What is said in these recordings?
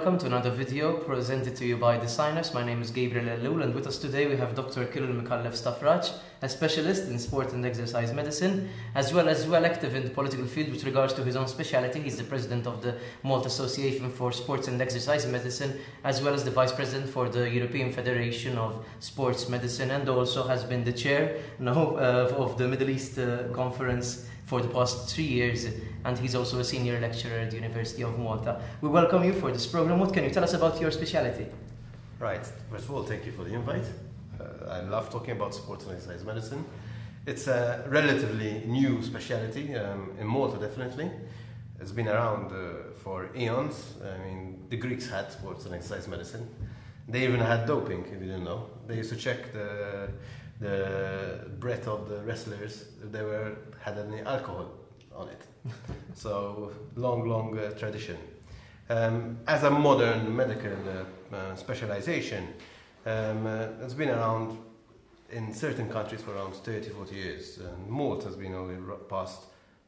welcome to another video presented to you by designers. My name is Gabriel Elul, and with us today we have Dr. Kirill Micallef Stafrace, a specialist in sport and exercise medicine, as well as active in the political field with regards to his own speciality. He's the president of the Malta Association for Sports and Exercise Medicine, as well as the vice president for the European Federation of Sports Medicine, and also has been the chair of the Middle East Conference for the past 3 years, and he's also a senior lecturer at the University of Malta. We welcome you for this program. What can you tell us about your speciality? Right. First of all, thank you for the invite. I love talking about sports and exercise medicine. It's a relatively new specialty in Malta, definitely. It's been around for eons. I mean, the Greeks had sports and exercise medicine. They even had doping, if you didn't know. They used to check the breath of the wrestlers if they had any alcohol on it. So long tradition. As a modern medical specialization, it's been around in certain countries for around 30-40 years. Malta has been only past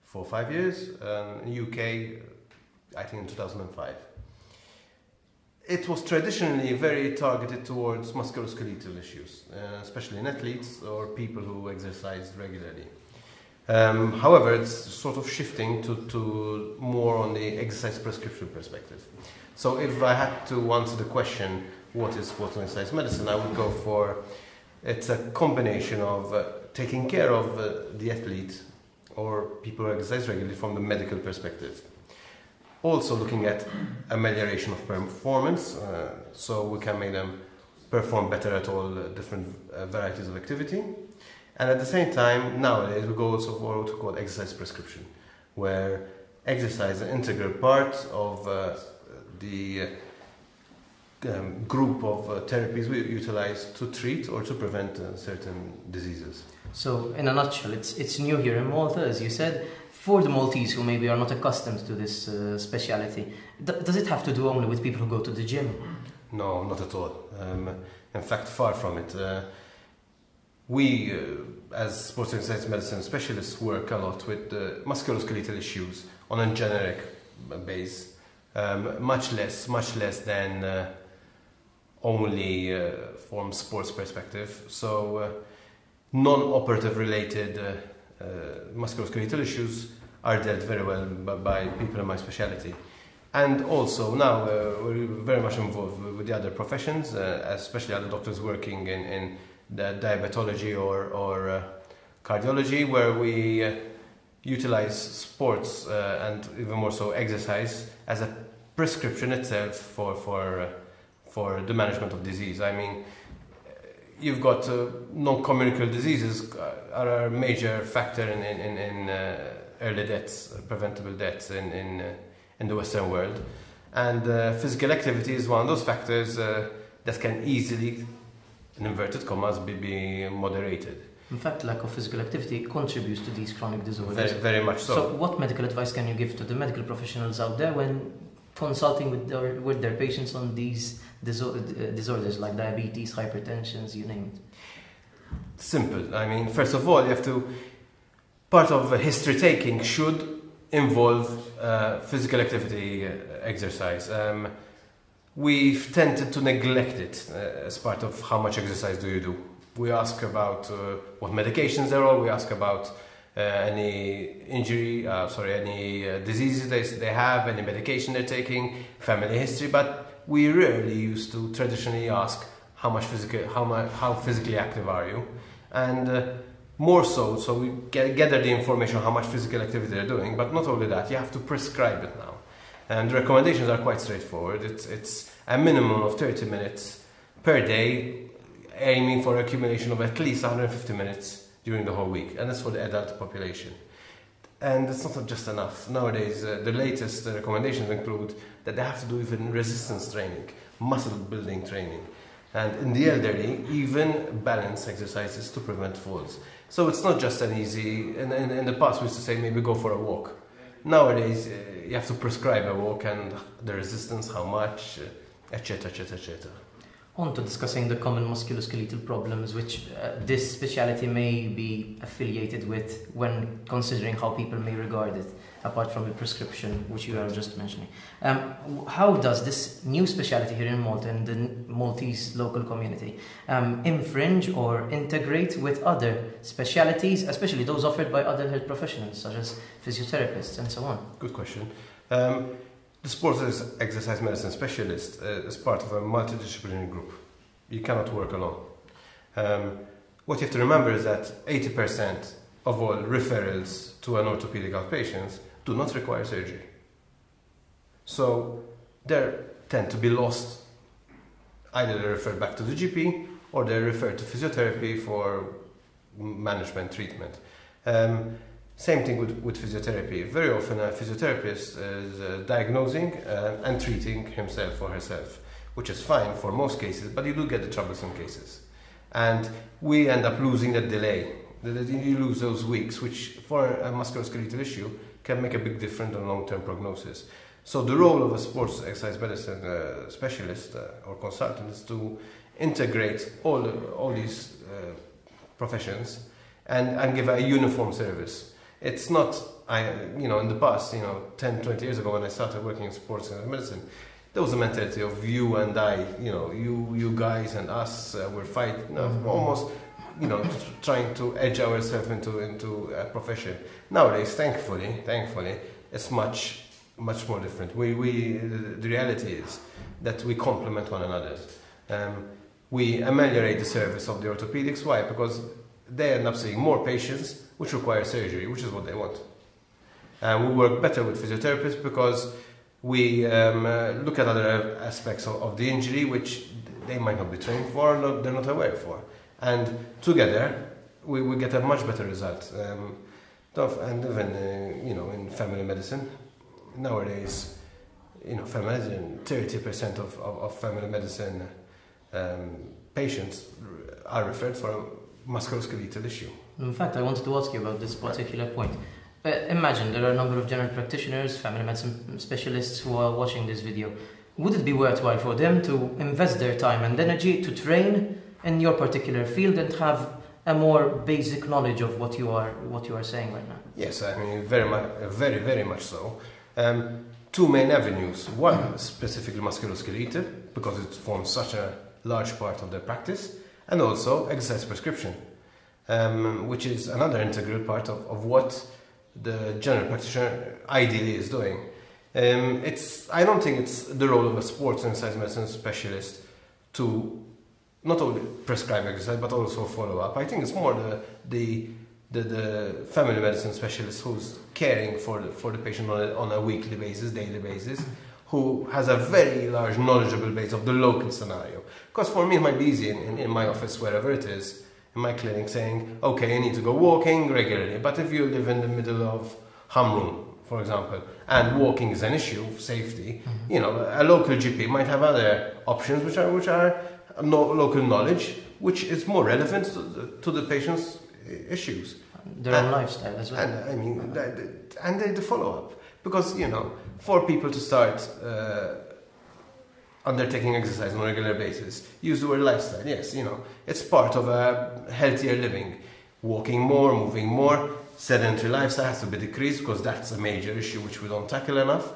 4 or 5 years. UK, I think in 2005. It was traditionally very targeted towards musculoskeletal issues, especially in athletes or people who exercise regularly. However, it's sort of shifting to more on the exercise prescription perspective. So if I had to answer the question, what is sports and exercise medicine, I would go for, it's a combination of taking care of the athlete or people who exercise regularly from the medical perspective. Also looking at amelioration of performance, so we can make them perform better at all different varieties of activity. And at the same time, nowadays we go also for what we call exercise prescription, where exercise is an integral part of the group of therapies we utilize to treat or to prevent certain diseases. So in a nutshell, it's new here in Malta, as you said. For the Maltese who maybe are not accustomed to this speciality, does it have to do only with people who go to the gym? No, not at all. In fact, far from it. We, as sports and exercise medicine specialists, work a lot with musculoskeletal issues on a generic base, much less than only from sports perspective. So non-operative related musculoskeletal issues are dealt very well by people in my speciality. And also now we're very much involved with the other professions, especially other doctors working in the diabetology or cardiology, where we utilize sports and even more so exercise as a prescription itself for the management of disease. I mean, you've got non-communicable diseases are a major factor in early deaths, preventable deaths in the Western world, and physical activity is one of those factors that can easily, in inverted commas, be moderated. In fact, lack of physical activity contributes to these chronic disorders. Very much so. So what medical advice can you give to the medical professionals out there when consulting with their patients on these disorders like diabetes, hypertension, you name it? Simple. I mean, first of all, you have to, part of history taking should involve physical activity exercise. We've tended to neglect it as part of how much exercise do you do. We ask about what medications there are, we ask about any injury, any diseases they have, any medication they're taking, family history, but we rarely used to traditionally ask how physically active are you, and more so we gather the information on how much physical activity they're doing, but not only that, you have to prescribe it now. And the recommendations are quite straightforward. It's a minimum of 30 minutes per day, aiming for accumulation of at least 150 minutes during the whole week, and that's for the adult population. And it's not just enough. Nowadays, the latest recommendations include that they have to do even resistance training, muscle building training, and in the elderly, even balance exercises to prevent falls. So it's not just an easy, in the past we used to say maybe go for a walk. Nowadays, you have to prescribe a walk and the resistance, how much, etc., etc., etc. On to discussing the common musculoskeletal problems which this speciality may be affiliated with when considering how people may regard it, apart from the prescription which you are just mentioning. How does this new speciality here in Malta, in the Maltese local community, infringe or integrate with other specialities, especially those offered by other health professionals such as physiotherapists and so on? Good question. The sports exercise medicine specialist is part of a multidisciplinary group. You cannot work alone. What you have to remember is that 80% of all referrals to an orthopaedic outpatient do not require surgery. So they tend to be lost. Either they're referred back to the GP or they're referred to physiotherapy for management treatment. Same thing with physiotherapy. Very often a physiotherapist is diagnosing and treating himself or herself, which is fine for most cases, but you do get the troublesome cases. And we end up losing that delay. You lose those weeks, which for a musculoskeletal issue can make a big difference on long-term prognosis. So the role of a sports exercise medicine specialist or consultant is to integrate all these professions and give a uniform service. It's not, in the past, 10, 20 years ago when I started working in sports medicine, there was a mentality of you and I, you guys and us, we're fighting, almost, trying to edge ourselves into a profession. Nowadays, thankfully, it's much more different. The reality is that we complement one another. We ameliorate the service of the orthopaedics. Why? Because they end up seeing more patients which require surgery, which is what they want. We work better with physiotherapists because we look at other aspects of the injury which they might not be trained for or they're not aware for. And together, we get a much better result. And even, in family medicine, nowadays, family medicine, 30% of family medicine patients are referred for a musculoskeletal issue. In fact, I wanted to ask you about this particular point. Imagine there are a number of general practitioners, family medicine specialists who are watching this video. Would it be worthwhile for them to invest their time and energy to train in your particular field and have a more basic knowledge of what you are saying right now? Yes, very much, very much so. Two main avenues. One, specifically musculoskeletal, because it forms such a large part of their practice, and also exercise prescription, which is another integral part of what the general practitioner ideally is doing. I don't think it's the role of a sports and exercise medicine specialist to not only prescribe exercise but also follow up. I think it's more the family medicine specialist who's caring for the patient on a weekly basis, daily basis, who has a very large knowledgeable base of the local scenario. Because for me it might be easy in my office, wherever it is, in my clinic, saying, okay, you need to go walking regularly. But if you live in the middle of Hamrun, for example, and walking is an issue of safety, a local GP might have other options which are local knowledge, which is more relevant to the patient's issues. Their own lifestyle as well. And the follow-up. Because, for people to start undertaking exercise on a regular basis, use the word lifestyle. Yes, it's part of a healthier living. Walking more, moving more, sedentary lifestyle has to be decreased because that's a major issue which we don't tackle enough.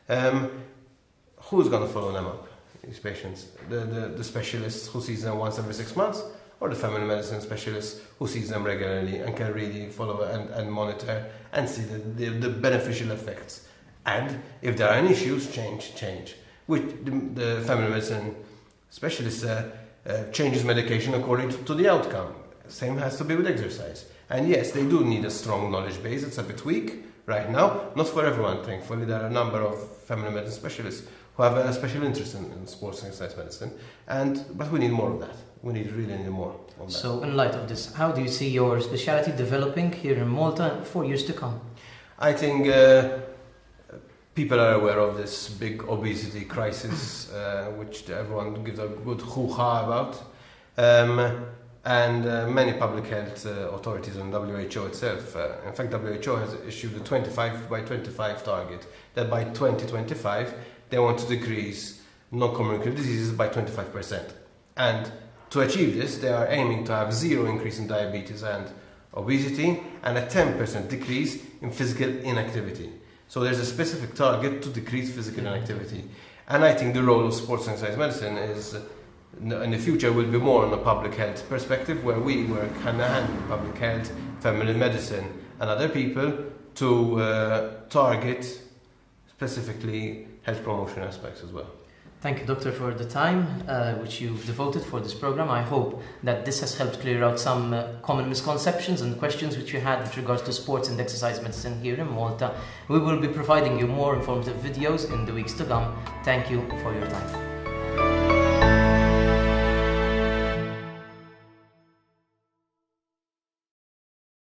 Who's going to follow them up, these patients? The specialist who sees them once every 6 months, or the family medicine specialist who sees them regularly and can really follow and monitor and see the beneficial effects. And if there are any issues, change. With the family medicine specialist changes medication according to the outcome. Same has to be with exercise. And yes, they do need a strong knowledge base. It's a bit weak right now. Not for everyone, thankfully. There are a number of family medicine specialists who have a special interest in sports and exercise medicine. But we need more of that. We really need more of that. So in light of this, how do you see your speciality developing here in Malta for years to come? I think people are aware of this big obesity crisis, which everyone gives a good hoo-ha about. And many public health authorities and WHO itself. In fact, WHO has issued a 25 by 25 target, that by 2025 they want to decrease non-communicable diseases by 25%. And to achieve this, they are aiming to have 0 increase in diabetes and obesity and a 10% decrease in physical inactivity. So there's a specific target to decrease physical inactivity. And I think the role of sports and exercise medicine is, in the future, will be more on a public health perspective, where we work hand-in-hand with public health, family medicine and other people to target specifically health promotion aspects as well. Thank you, Doctor, for the time which you've devoted for this program. I hope that this has helped clear out some common misconceptions and questions which you had with regards to sports and exercise medicine here in Malta. We will be providing you more informative videos in the weeks to come. Thank you for your time.